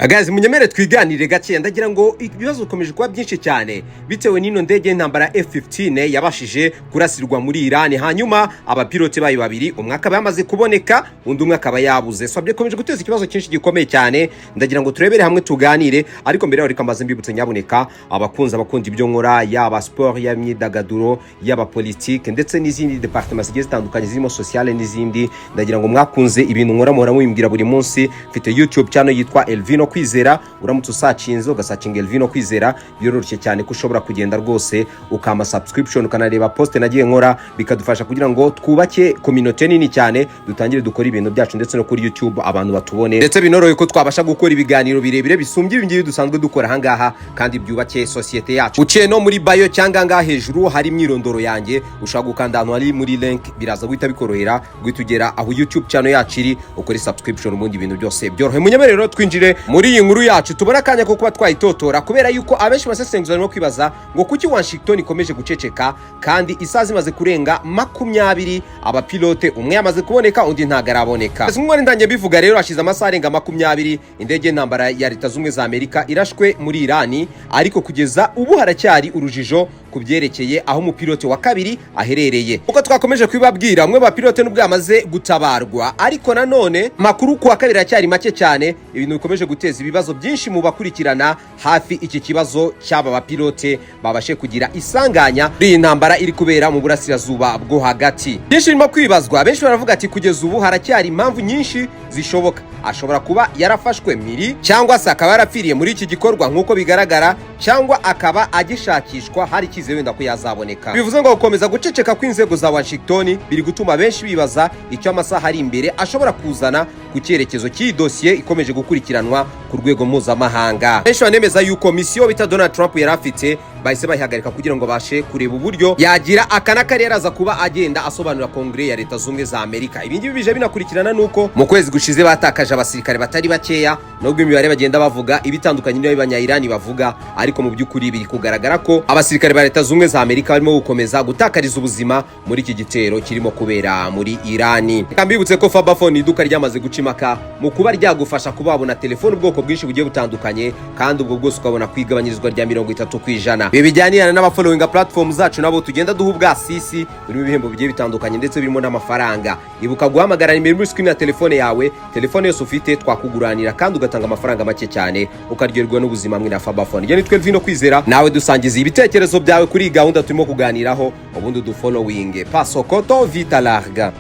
Agazi munyemere twiganire gake ndagira ngo ibibazo ukomeje kuba byinshi cyane bitewe n'ino ndege y'intambara F-15E yabashije kurasirwa muri Iran, hanyuma abapilote bayo babiri umwe akaba yamaze kuboneka undi umwe akaba yabuze. Swabye komeje guteza ikibazo cyinshi gikomeye cyane, ndagira ngo turebere hamwe tuganire. Ariko mbere reka mbaze mbibutse nyaboneka abakundi ibyo nkora, yaba sport, y'imyidagaduro, yaba politique ndetse n'izindi departments zigiye zitandukanye zirimo sociale n'izindi, ndagira ngo mwakunze ibintu nkora muhora mubimbwira buri munsi. Mfite YouTube channel yitwa Elvino Kwizera, uramutse usacinze ugasacinga Elvino Kwizera biroroshye cyane ko ushobora kugenda rwose ukama subscription ukanareba post nagiye nkora, bikadufasha kugira ngo twubake community nini cyane, dutangire dukora ibintu byacu ndetse no kuri YouTube abantu batubone, ndetse binoroye ko twabasha gukora ibiganiro birebire bisumbye ibingibi dusanzwe dukora hangaha kandi byubake societe yacu. Uciye no muri bio cyangwa ngaha hejuru hari imyirondoro yanjye, ushaka gukanda hano ari muri link biraza guhita bikorohera guhitugera aho YouTube channel yacu iri, ukora subscription ubundi ibintu byose byorohe. Munyemerero twinjire muri iyi nkuru yacu, tubona akanya ko kuba twayitotora kubera yuko abenshi basesenguza no kwibaza ngo kuki Washington ikomeje guceceka kandi isazi imaze kurenga 20 abapilote umwe yamaze kuboneka undi ntagaraboneka. Zimwe ndangiye bivuga rero hashize amasaha arenga 20 indege ntambara ya Leta Zunze za Amerika irashwe muri Iran, ariko kugeza ubu haracyari urujijo kubyerekeye aho umupilote wa kabiri aherereye. Uko twakomeje kwibabwira umwe bapilote nubwo yamaze gutabarwa, ariko nanone makuru ku wa kabiri acyari make cyane, ibintu bikomeje guteza ibibazo byinshi mu bakurikirana hafi iki kibazo cy'aba bapilote babashe kugira isanganya iyi ntambara iri kubera mu burasirazuba bwo hagati. Byinshi birimo kwibazwa, benshi baravuga ati kugeza ubu haracyari impamvu nyinshi zishoboka. Ashobora kuba yarafashwe miri, cyangwa se akaba yarapfiriye muri iki gikorwa nk'uko bigaragara, cyangwa akaba agishakishwa hari kize wenda ko yazaboneka. Bivuze ngo gukomeza guceceka kw'inzego za Washington biri gutuma benshi bibaza icyo amasaha ari imbere ashobora kuzana ku cyerekezo cy'iyi dosiye ikomeje gukurikiranwa ku rwego mpuzamahanga. Benshi banemeza yuko misiyo bita Donald Trump yari afite bahise bayihagarika kugira ngo bashe kureba uburyo yagira akana kari yaraza kuba agenda asobanura Kongre ya Leta Zunze za Amerika. Ibingibi bije binakurikirana nuko mu kwezi gushize batakaje abasirikare batari bakeya, nubwo imibare bagenda bavuga ibitandukanye n'ibyo abanya-Iran bavuga, ariko mu by'ukuri biri kugaragara ko abasirikare ba Leta Zunze za Amerika barimo gukomeza gutakariza ubuzima muri iki gitero kirimo kubera muri Iran. Kambibutse ko Fabaphone iduka ryamaze gucimaka mu kuba ryagufasha kubabona telefone ubwoko bwinshi bugiye butandukanye, kandi ubwo bwose ukabona kwigabanyirizwa rya 30%. Ibi bijyanirana n'abafollowing platform zacu nabo tugenda duha ubwasisi burimo ibihembo bigiye bitandukanye ndetse birimo n'amafaranga. Ibuka guhamagara nimero muri screen ya telefone yawe, telefone yose ufite twakuguranira kandi ugatanga amafaranga make cyane ukaryoherwa n'ubuzima mwe na Fabaphone. Njye nitwe Elvino Kwizera, nawe dusangiza ibitekerezo byawe kuri gahunda turimo kuganiraho, ubundi du following Paso Koto Vita Larga.